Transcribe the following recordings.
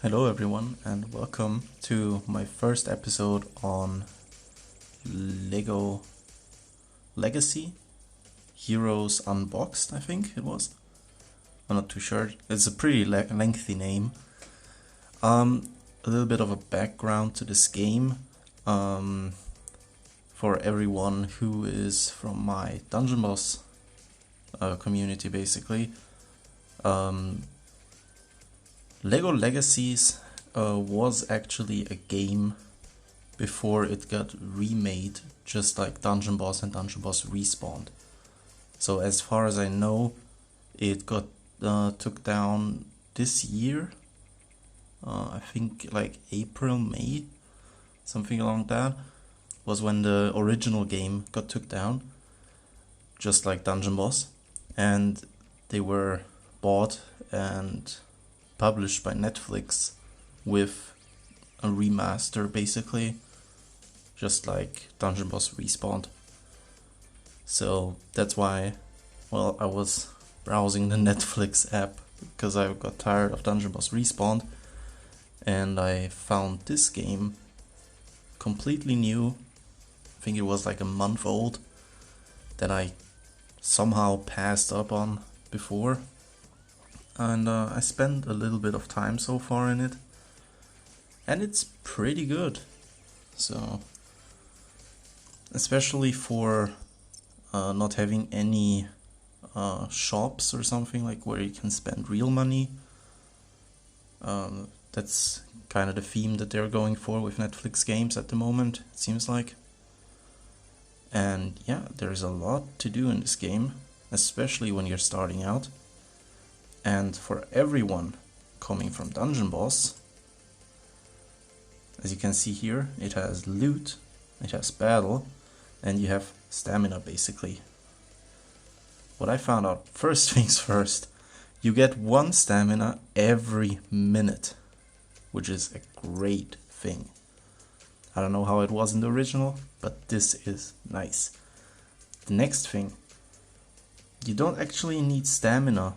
Hello everyone and welcome to my first episode on Lego Legacy Heroes Unboxed, I think it was. I'm not too sure. It's a pretty lengthy name. A little bit of a background to this game for everyone who is from my Dungeon Boss community basically. Lego Legacies was actually a game before it got remade, just like Dungeon Boss and Dungeon Boss Respawned. So as far as I know, it got took down this year. I think like April, May, something along that, was when the original game got took down, just like Dungeon Boss. And they were bought and published by Netflix with a remaster basically, just like Dungeon Boss Respawned. So that's why, well, I was browsing the Netflix app because I got tired of Dungeon Boss Respawned and I found this game completely new. I think it was like a month old that I somehow passed up on before. And I spent a little bit of time so far in it, and it's pretty good. So, especially for not having any shops or something like where you can spend real money. That's kind of the theme that they're going for with Netflix games at the moment, it seems like. And yeah, there's a lot to do in this game, especially when you're starting out. And for everyone coming from Dungeon Boss, as you can see here, it has loot, it has battle, and you have stamina basically. What I found out, first things first, you get 1 stamina every minute, which is a great thing. I don't know how it was in the original, but this is nice. The next thing, you don't actually need stamina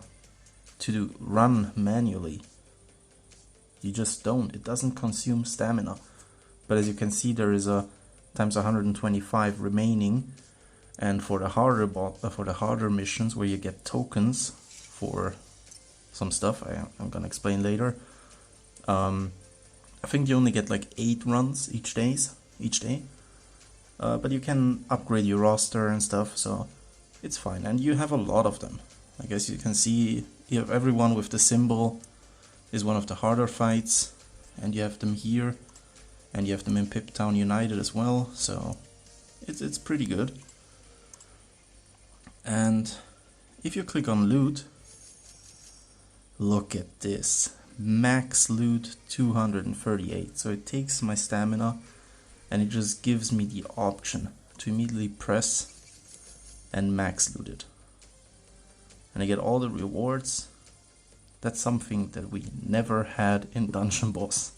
to run manually. You just don't. It doesn't consume stamina. But as you can see, there is a times 125 remaining, and for the harder missions where you get tokens for some stuff I'm gonna explain later, I think you only get like 8 runs each day, but you can upgrade your roster and stuff, so it's fine, and you have a lot of them. I guess you can see you have everyone with the symbol is one of the harder fights, and you have them here, and you have them in Pip Town United as well, so it's pretty good. And if you click on loot, look at this. Max loot 238. So it takes my stamina and it just gives me the option to immediately press and max loot it. And I get all the rewards. That's something that we never had in Dungeon Boss.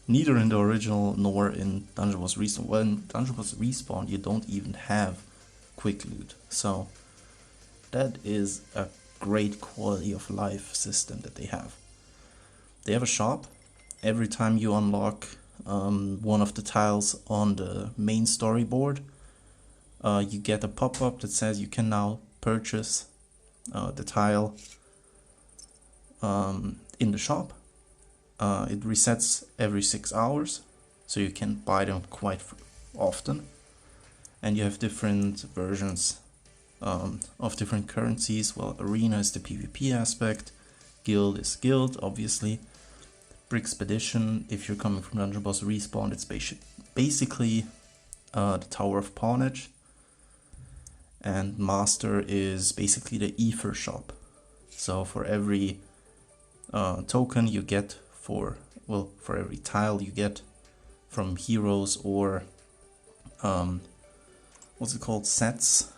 Neither in the original nor in Dungeon Boss Respawn. Well, in Dungeon Boss Respawn you don't even have quick loot. So that is a great quality of life system that they have. They have a shop. Every time you unlock one of the tiles on the main storyboard, you get a pop-up that says you can now purchase the tile in the shop. It resets every 6 hours, so you can buy them quite often. And you have different versions of different currencies. Well, Arena is the PvP aspect, Guild is Guild, obviously. Brickspedition, if you're coming from Dungeon Boss Respawn, it's basically the Tower of Pawnage. And Master is basically the Ether shop. So for every token you get for every tile you get from heroes or what's it called, sets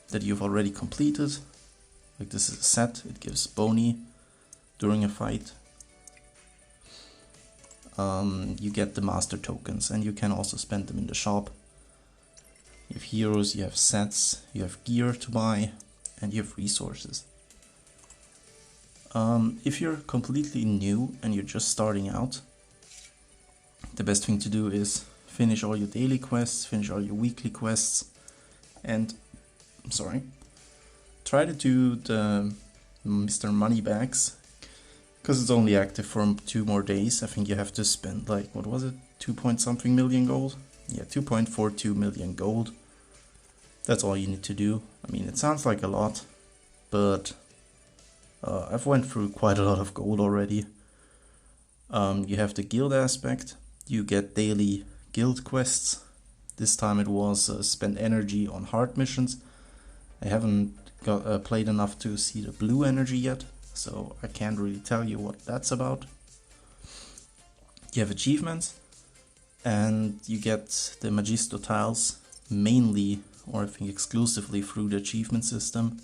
that you've already completed, like this is a set, it gives boni during a fight. You get the master tokens and you can also spend them in the shop. You have heroes, you have sets, you have gear to buy, and you have resources. If you're completely new and you're just starting out, the best thing to do is finish all your daily quests, finish all your weekly quests, and try to do the Mr. Moneybags, because it's only active for 2 more days. I think you have to spend like, what was it, 2 point something million gold? Yeah, 2.42 million gold. That's all you need to do. I mean, it sounds like a lot, but I've went through quite a lot of gold already. You have the guild aspect. You get daily guild quests. This time it was spend energy on hard missions. I haven't played enough to see the blue energy yet, so I can't really tell you what that's about. You have achievements, and you get the Magisto tiles mainly, or I think exclusively, through the achievement system.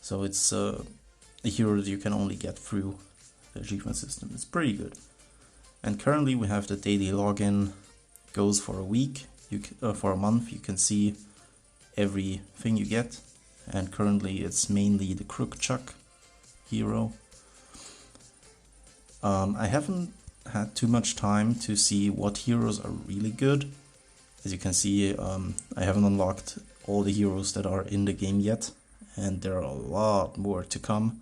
So it's a hero that you can only get through the achievement system. It's pretty good. And currently we have the daily login, goes for a week, for a month. You can see everything you get, and currently it's mainly the Crook Chuck hero. I haven't had too much time to see what heroes are really good. As you can see, I haven't unlocked all the heroes that are in the game yet, and there are a lot more to come.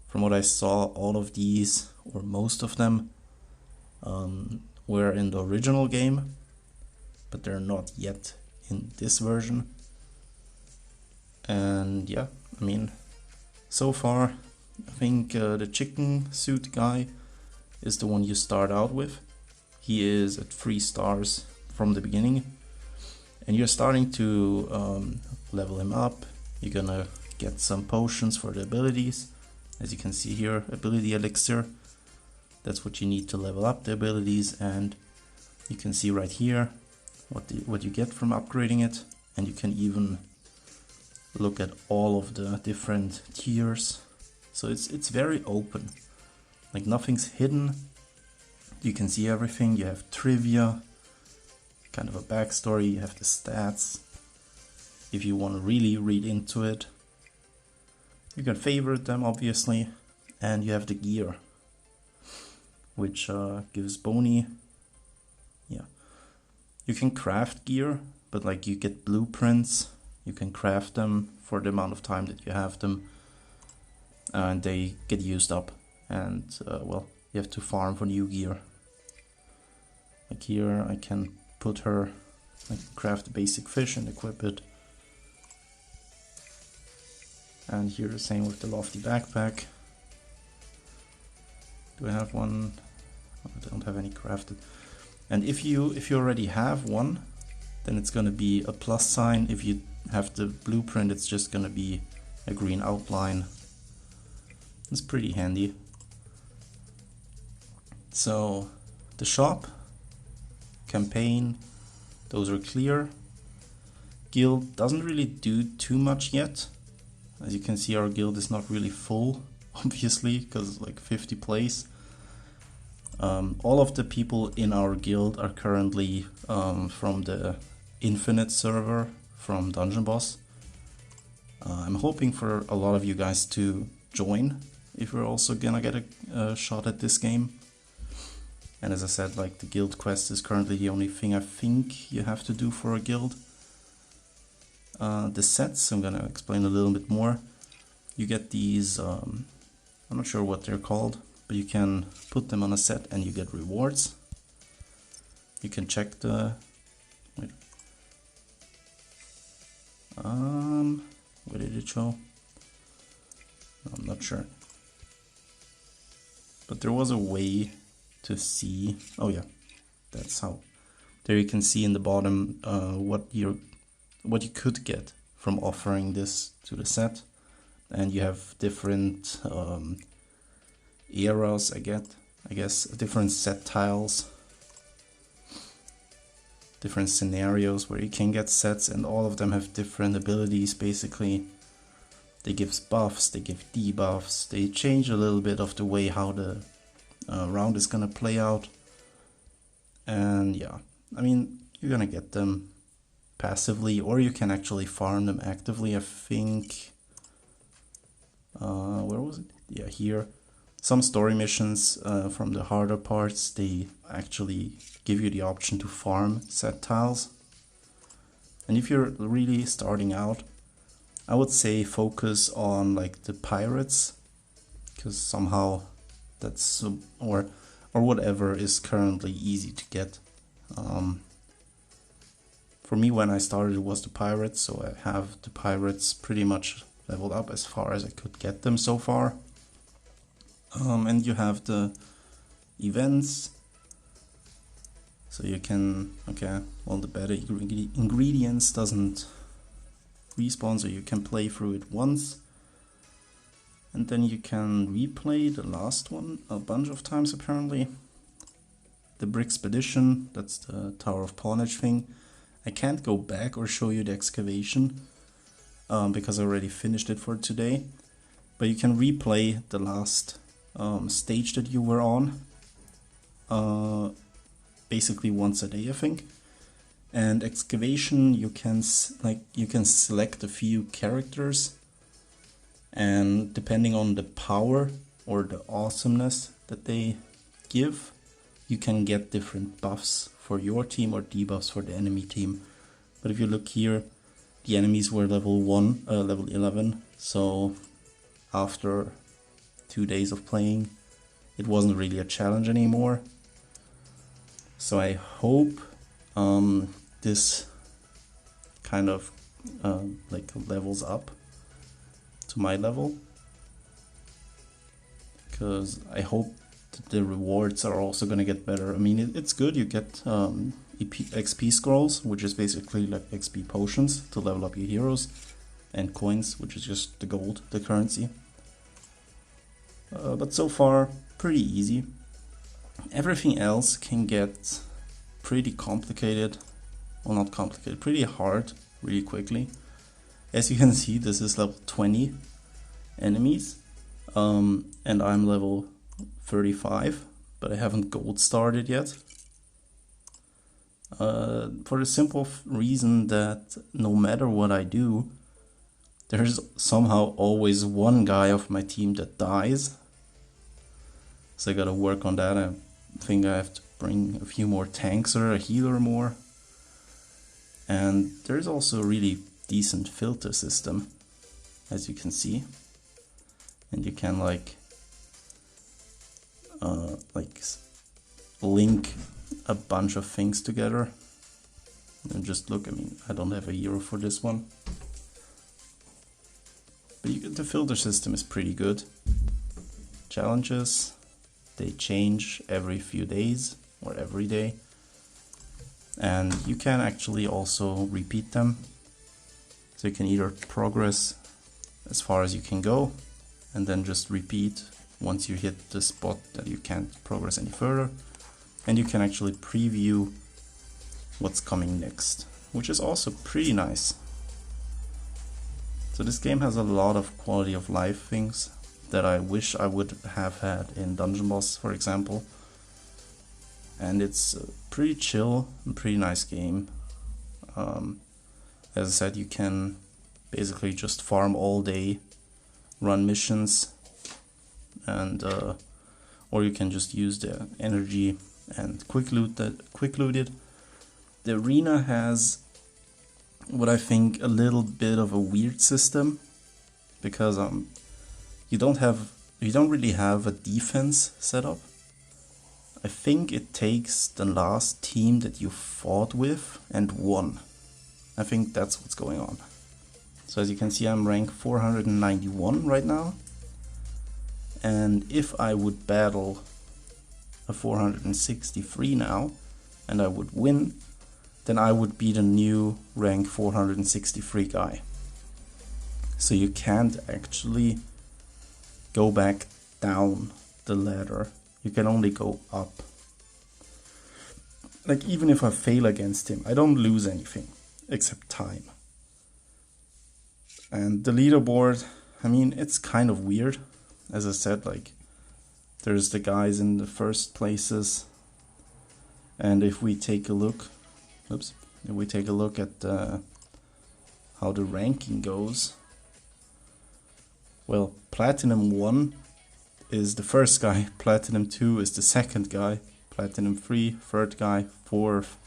From what I saw, all of these, or most of them, were in the original game, but they're not yet in this version. And yeah, I mean, so far I think the chicken suit guy is the one you start out with. He is at 3 stars from the beginning, and you're starting to level him up. You're gonna get some potions for the abilities. As you can see here, ability elixir. That's what you need to level up the abilities, and you can see right here what you get from upgrading it, and you can even look at all of the different tiers. So it's very open, like nothing's hidden. You can see everything. You have trivia, kind of a backstory, you have the stats. If you want to really read into it, you can favorite them obviously, and you have the gear, which gives bony. Yeah, you can craft gear, but like you get blueprints, you can craft them for the amount of time that you have them, and they get used up, and well, you have to farm for new gear. Like here I can put her, I can craft a basic fish and equip it. And here the same with the lofty backpack. Do I have one? I don't have any crafted. And if you already have one, then it's gonna be a plus sign. If you have the blueprint, it's just gonna be a green outline. It's pretty handy. So the shop, campaign, those are clear. Guild doesn't really do too much yet. As you can see, our guild is not really full, obviously, because like 50 plays. All of the people in our guild are currently from the Infinite server from Dungeon Boss. I'm hoping for a lot of you guys to join if we're also gonna get a shot at this game. And as I said, like the guild quest is currently the only thing I think you have to do for a guild. The sets, I'm gonna explain a little bit more. You get these, I'm not sure what they're called, but you can put them on a set and you get rewards. You can check the, wait, where did it show? No, I'm not sure. But there was a way to see, oh yeah, that's how. There you can see in the bottom what you could get from offering this to the set, and you have different eras. I guess different set tiles, different scenarios where you can get sets, and all of them have different abilities. Basically, they give buffs, they give debuffs, they change a little bit of the way how the round is gonna play out. And yeah, I mean, you're gonna get them passively, or you can actually farm them actively. I think where was it? Yeah, here. Some story missions from the harder parts, they actually give you the option to farm set tiles. And if you're really starting out, I would say focus on like the pirates, because somehow that's or whatever is currently easy to get. For me, when I started, it was the pirates, so I have the pirates pretty much leveled up as far as I could get them so far. And you have the events, so you can, okay, well, the better ingredients doesn't respawn, so you can play through it once, and then you can replay the last one a bunch of times apparently. The Brixpedition, that's the Tower of Pawnage thing. I can't go back or show you the excavation because I already finished it for today, but you can replay the last stage that you were on basically once a day, I think. And excavation, you can select a few characters, and depending on the power or the awesomeness that they give, you can get different buffs for your team or debuffs for the enemy team. But if you look here, the enemies were level 11, so after 2 days of playing, it wasn't really a challenge anymore. So I hope this kind of like levels up to my level, because I hope that the rewards are also gonna get better. I mean, it's good, you get XP scrolls, which is basically like XP potions to level up your heroes, and coins, which is just the gold, the currency. But so far, pretty easy. Everything else can get pretty complicated, well, not complicated, pretty hard really quickly. As you can see, this is level 20 enemies, and I'm level 35, but I haven't gold started yet. For the simple reason that no matter what I do, there's somehow always one guy of my team that dies. So I gotta work on that. I think I have to bring a few more tanks or a healer more. And there's also a really decent filter system, as you can see. And you can like link a bunch of things together. And just look, I mean, I don't have a hero for this one. But the filter system is pretty good. Challenges, they change every few days or every day. And you can actually also repeat them. So you can either progress as far as you can go and then just repeat once you hit the spot that you can't progress any further. And you can actually preview what's coming next, which is also pretty nice. So this game has a lot of quality of life things that I wish I would have had in Dungeon Boss, for example. And it's a pretty chill and pretty nice game. As I said, you can basically just farm all day, run missions, and or you can just use the energy and quick loot it. The arena has what I think a little bit of a weird system, because you don't really have a defense set up. I think it takes the last team that you fought with and won. I think that's what's going on. So as you can see, I'm rank 491 right now. And if I would battle a 463 now, and I would win, then I would be the new rank 463 guy. So you can't actually go back down the ladder. You can only go up. Like, even if I fail against him, I don't lose anything except time. And the leaderboard, I mean, it's kind of weird. As I said, like, there's the guys in the first places. And if we take a look, at how the ranking goes, Well, Platinum 1 is the first guy, Platinum 2 is the second guy, Platinum 3, third guy, fourth,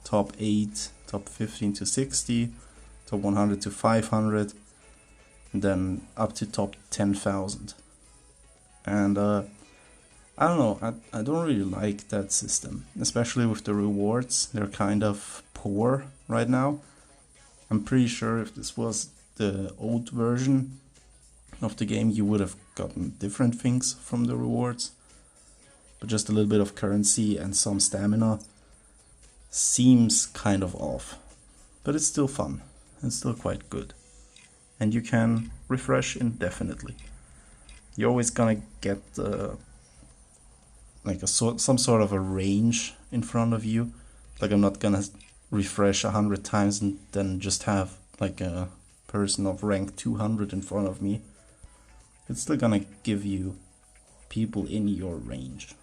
top 8, top 15 to 60, top 100 to 500, and then up to top 10,000. And I don't know, I don't really like that system, especially with the rewards. They're kind of poor right now. I'm pretty sure if this was the old version of the game, you would have gotten different things from the rewards. But just a little bit of currency and some stamina seems kind of off. But it's still fun. It's still quite good. And you can refresh indefinitely. You're always gonna get like some sort of a range in front of you. Like I'm not gonna refresh 100 times and then just have like a person of rank 200 in front of me. It's still gonna give you people in your range,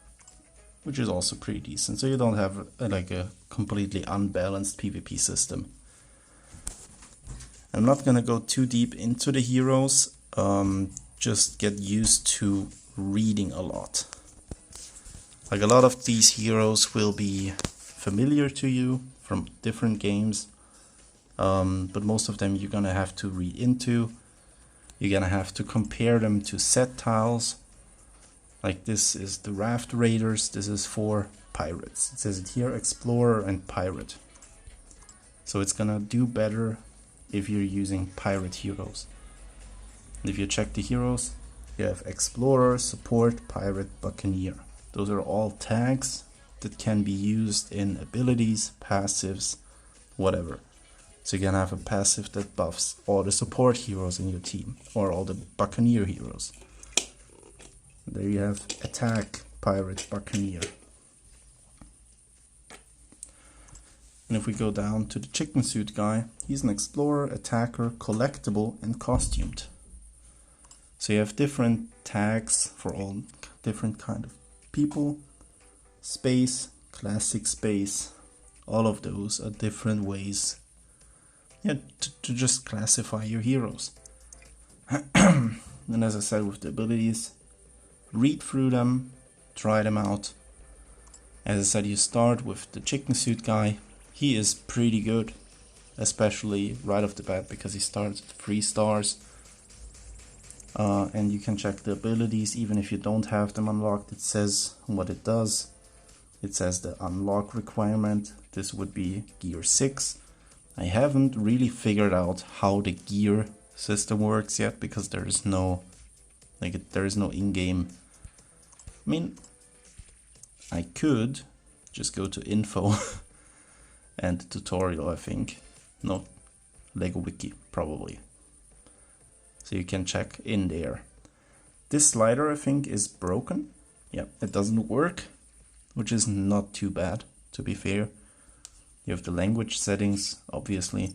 which is also pretty decent. So you don't have like a completely unbalanced PvP system. I'm not gonna go too deep into the heroes. Just get used to reading a lot. Like a lot of these heroes will be familiar to you from different games, but most of them you're gonna have to read into. You're gonna have to compare them to set tiles. Like this is the Raft Raiders, this is for pirates. It says it here, Explorer and Pirate. So it's gonna do better if you're using pirate heroes. And if you check the heroes, you have Explorer, Support, Pirate, Buccaneer. Those are all tags that can be used in abilities, passives, whatever. So you're gonna have a passive that buffs all the support heroes in your team, or all the Buccaneer heroes. There you have Attack, Pirate, Buccaneer. And if we go down to the Chicken Suit guy, he's an Explorer, Attacker, Collectible, and Costumed. So you have different tags for all different kind of people. Space, Classic Space, all of those are different ways, yeah, to just classify your heroes. And as I said, with the abilities, read through them, try them out. As I said, you start with the Chicken Suit guy. He is pretty good, especially right off the bat because he starts at 3 stars. And you can check the abilities even if you don't have them unlocked. It says what it does. It says the unlock requirement. This would be gear 6. I haven't really figured out how the gear system works yet because there is no in-game. I mean, I could just go to info and tutorial, I think. No, Lego Wiki probably. So you can check in there. This slider, I think, is broken. Yeah, it doesn't work, which is not too bad, to be fair. You have the language settings, obviously.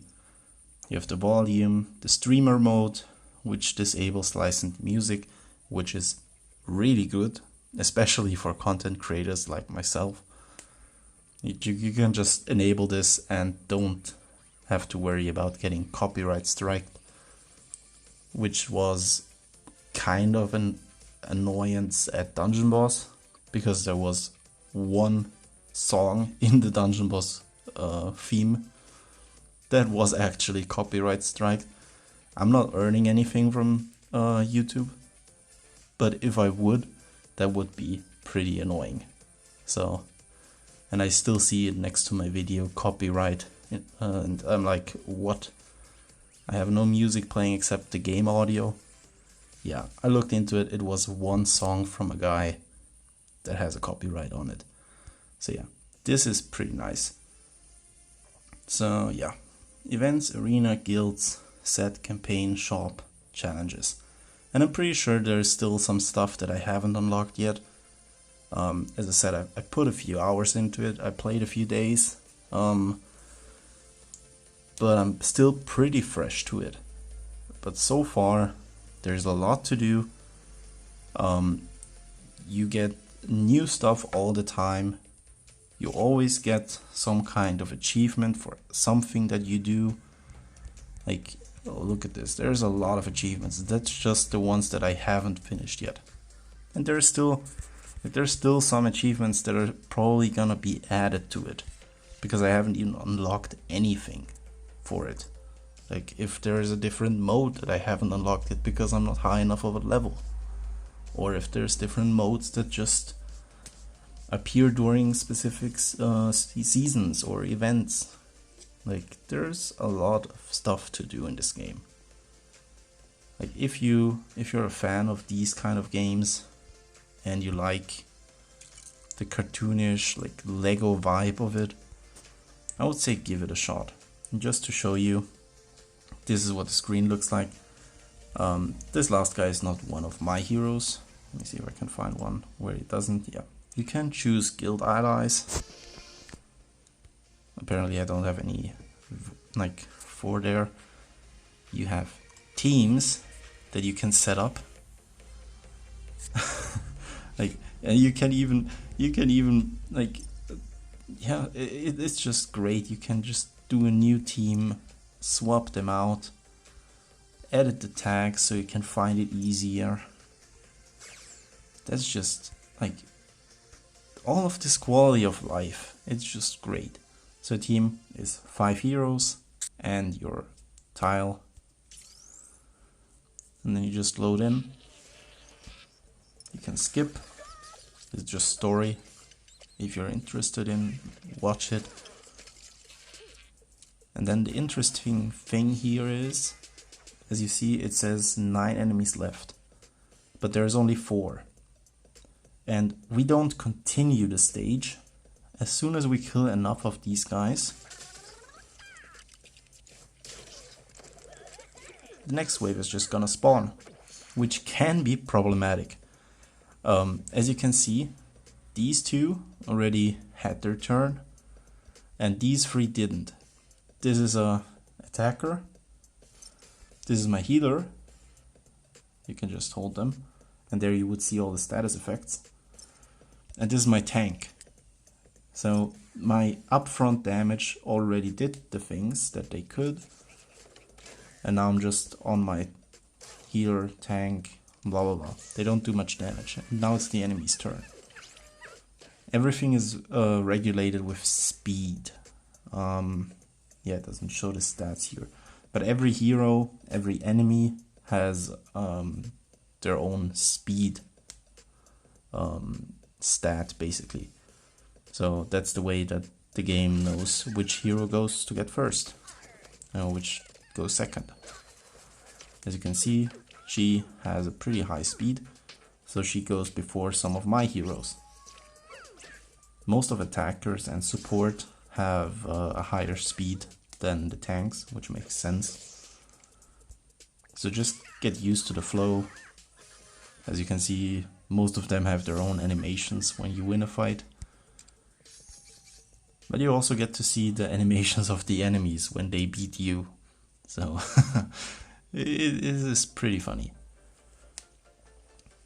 You have the volume, the streamer mode, which disables licensed music, which is really good, especially for content creators like myself. You can just enable this and don't have to worry about getting copyright striked, which was kind of an annoyance at Dungeon Boss, because there was one song in the Dungeon Boss theme that was actually copyright strike. I'm not earning anything from YouTube, but if I would, that would be pretty annoying. So, and I still see it next to my video, copyright, and I'm like, what? I have no music playing except the game audio. Yeah, I looked into it. It was one song from a guy that has a copyright on it. So yeah, this is pretty nice. So yeah, events, arena, guilds, set, campaign, shop, challenges. And I'm pretty sure there's still some stuff that I haven't unlocked yet. As I said, I put a few hours into it. I played a few days. But I'm still pretty fresh to it. But so far, there's a lot to do. You get new stuff all the time. You always get some kind of achievement for something that you do. Like, Oh, look at this. There's a lot of achievements. That's just the ones that I haven't finished yet. And there's still some achievements that are probably gonna be added to it, because I haven't even unlocked anything for it. Like if there is a different mode that I haven't unlocked it because I'm not high enough of a level, or if there's different modes that just appear during specific seasons or events. Like there's a lot of stuff to do in this game. Like if you're a fan of these kind of games and you like the cartoonish like Lego vibe of it, I would say give it a shot. And just to show you, this is what the screen looks like. This last guy is not one of my heroes. Let me see if I can find one where it doesn't. Yeah, you can choose guild allies. Apparently I don't have any like for there. You have teams that you can set up. Like, and you can even like, yeah, it's just great. You can just do a new team, swap them out, edit the tags so you can find it easier. That's just like all of this quality of life. It's just great. So a team is 5 heroes and your tile, and then you just load in. You can skip. It's just story. If you're interested in, watch it. And then the interesting thing here is, as you see, it says 9 enemies left, but there's only 4. And we don't continue the stage. As soon as we kill enough of these guys, the next wave is just gonna spawn, which can be problematic. As you can see, these 2 already had their turn, and these 3 didn't. This is a attacker. This is my healer. You can just hold them, and there you would see all the status effects. And this is my tank. So my upfront damage already did the things that they could, and now I'm just on my healer, tank, blah blah blah. They don't do much damage. Now it's the enemy's turn. Everything is regulated with speed. Yeah, it doesn't show the stats here, but every hero, every enemy has their own speed stat basically. So that's the way that the game knows which hero goes to get first, which goes second. As you can see, she has a pretty high speed, so she goes before some of my heroes. Most of attackers and support have a higher speed than the tanks, which makes sense. So just get used to the flow. As you can see, most of them have their own animations when you win a fight. But you also get to see the animations of the enemies when they beat you. So it is pretty funny.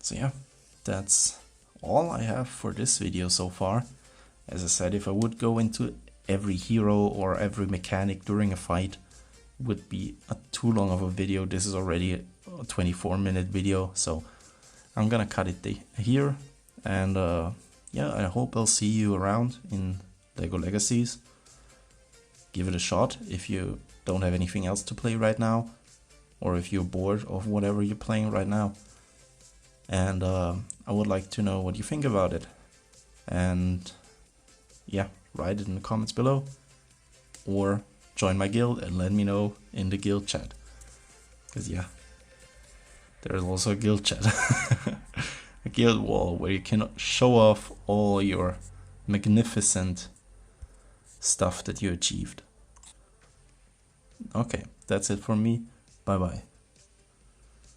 So yeah, that's all I have for this video so far. As I said, if I would go into every hero or every mechanic during a fight, it would be too long of a video. This is already a 24-minute video, so I'm gonna cut it here. And yeah, I hope I'll see you around in LEGO Legacies. Give it a shot if you don't have anything else to play right now, or if you're bored of whatever you're playing right now. And I would like to know what you think about it. And yeah, write it in the comments below, or join my guild and let me know in the guild chat. Because yeah, there's also a guild chat. A guild wall where you can show off all your magnificent stuff that you achieved. Okay, that's it from me. Bye bye.